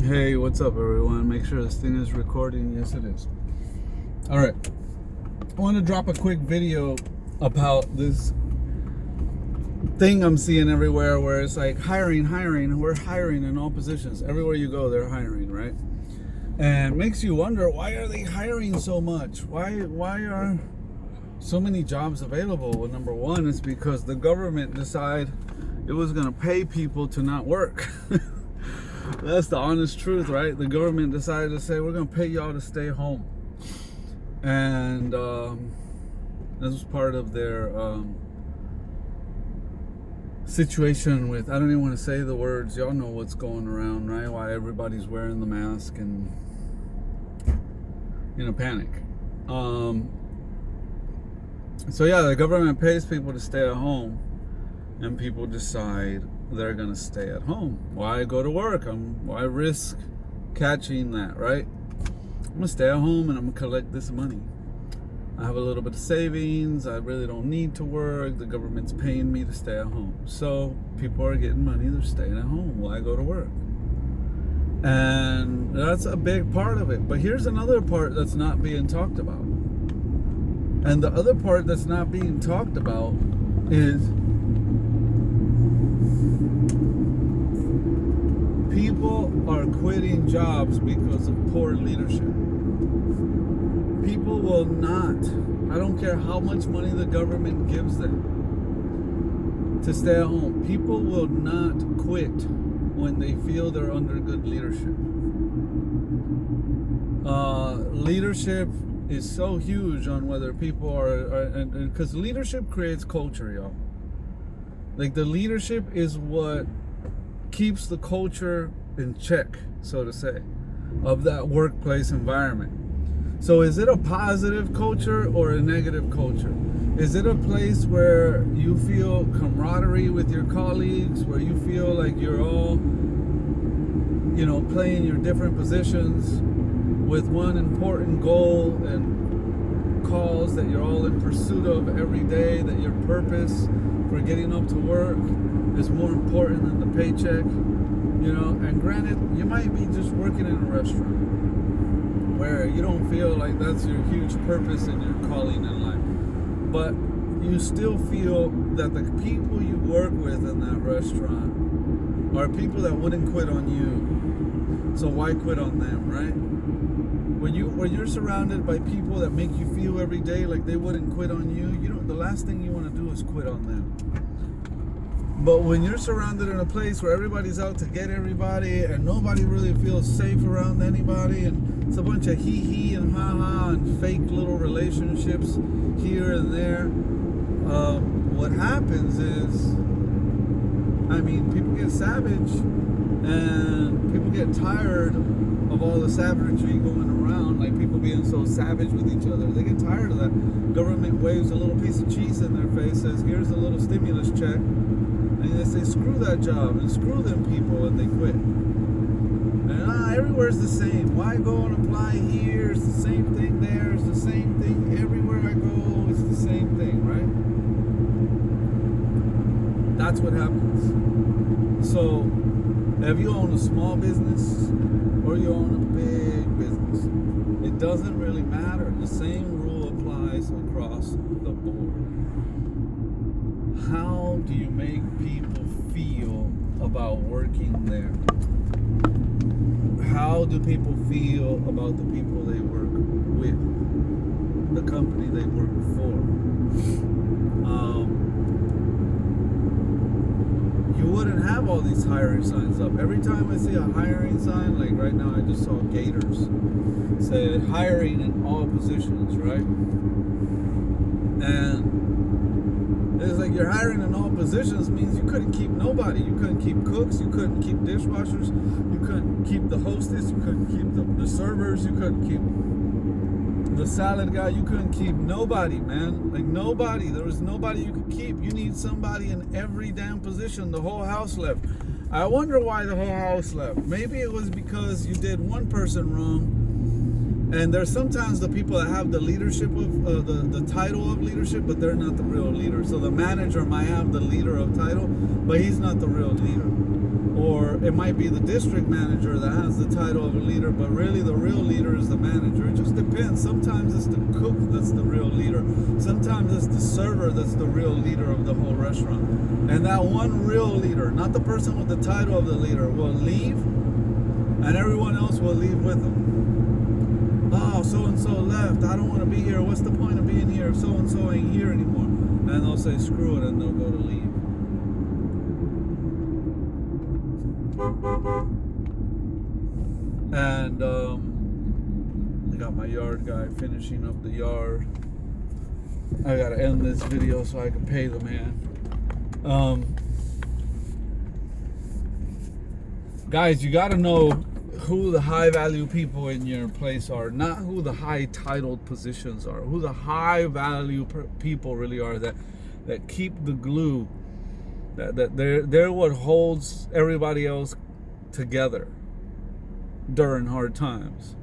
Hey, what's up, everyone? Make sure this thing is recording. Yes, it is. All right. I want to drop a quick video about this thing I'm seeing everywhere where it's like hiring. We're hiring in all positions. Everywhere you go, they're hiring, right? And it makes you wonder, why are they hiring so much? Why are so many jobs available? Well, number one is because the government decided it was going to pay people to not work. That's the honest truth, right? The government decided to say, we're going to pay y'all to stay home. And this was part of their situation with, I don't even want to say the words. Y'all know what's going around, right? Why everybody's wearing the mask and in a panic. So yeah, the government pays people to stay at home, and people decide they're gonna stay at home. Why go to work? Why risk catching that, right? I'm gonna stay at home and I'm gonna collect this money. I have a little bit of savings. I really don't need to work. The government's paying me to stay at home. So people are getting money. They're staying at home. Why go to work? And that's a big part of it. But here's another part that's not being talked about. And the other part that's not being talked about is people are quitting jobs because of poor leadership. People will not, I don't care how much money the government gives them to stay at home, people will not quit when they feel they're under good leadership. Leadership is so huge on whether people are because leadership creates culture, y'all. Like, the leadership is what keeps the culture in check, so to say, of that workplace environment. So is it a positive culture or a negative culture? Is it a place where you feel camaraderie with your colleagues, where you feel like you're all, playing your different positions with one important goal and cause that you're all in pursuit of every day, that your purpose for getting up to work is more important than the paycheck, and granted, you might be just working in a restaurant where you don't feel like that's your huge purpose and your calling in life, but you still feel that the people you work with in that restaurant are people that wouldn't quit on you, so why quit on them, right? When you're surrounded by people that make you feel every day like they wouldn't quit on you, the last thing you want to do is quit on them. But when you're surrounded in a place where everybody's out to get everybody and nobody really feels safe around anybody, and it's a bunch of hee and ha and fake little relationships here and there, what happens is, people get savage and people get tired of all the savagery going around, like people being so savage with each other. They get tired of that. Government waves a little piece of cheese in their face, says, here's a little stimulus check. And they say, screw that job and screw them people, and they quit. And everywhere's the same. Why go and apply here? It's the same thing there. It's the same thing everywhere I go. It's the same thing, right? That's what happens. So, if you own a small business or you own a big business, it doesn't really matter. The same rule applies across the board. How do you make people feel about working there? How do people feel about the people they work with, the company they work for? You wouldn't have all these hiring signs up. Every time I see a hiring sign, like right now I just saw Gators, said hiring in all positions, right? And it's like, you're hiring in all positions means you couldn't keep nobody. You couldn't keep cooks, you couldn't keep dishwashers, you couldn't keep the hostess, you couldn't keep the servers, you couldn't keep the salad guy, you couldn't keep nobody, man. Like, nobody. There was nobody you could keep. You need somebody in every damn position. The whole house left. I wonder why the whole house left. Maybe it was because you did one person wrong. And there's sometimes the people that have the leadership of the title of leadership, but they're not the real leader. So the manager might have the leader of title, but he's not the real leader. Or it might be the district manager that has the title of a leader, but really the real leader is the manager. It just depends. Sometimes it's the cook that's the real leader. Sometimes it's the server that's the real leader of the whole restaurant. And that one real leader, not the person with the title of the leader, will leave, and everyone else will leave with them. Oh, so-and-so left. I don't want to be here. What's the point of being here if so-and-so ain't here anymore? And they'll say, screw it, and they'll go to leave. And I got my yard guy finishing up the yard. I gotta end this video so I can pay the man. Guys, you gotta know who the high value people in your place are, not who the high titled positions are, who the high value people really are that keep the glue, that they're what holds everybody else together during hard times.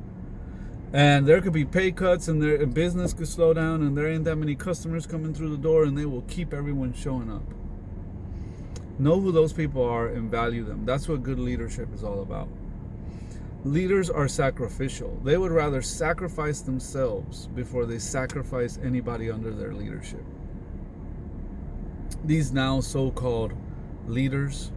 And there could be pay cuts, and their business could slow down, and there ain't that many customers coming through the door, and they will keep everyone showing up. Know who those people are and value them. That's what good leadership is all about. Leaders are sacrificial. They would rather sacrifice themselves before they sacrifice anybody under their leadership. These now so-called leaders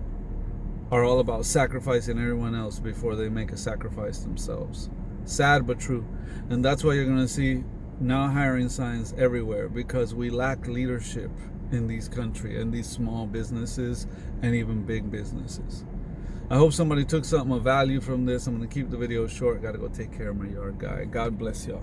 are all about sacrificing everyone else before they make a sacrifice themselves. Sad but true. And that's why you're going to see now hiring signs everywhere, because we lack leadership in these country and these small businesses and even big businesses. I hope somebody took something of value from this. I'm going to keep the video short. Got to go take care of my yard guy. God bless y'all.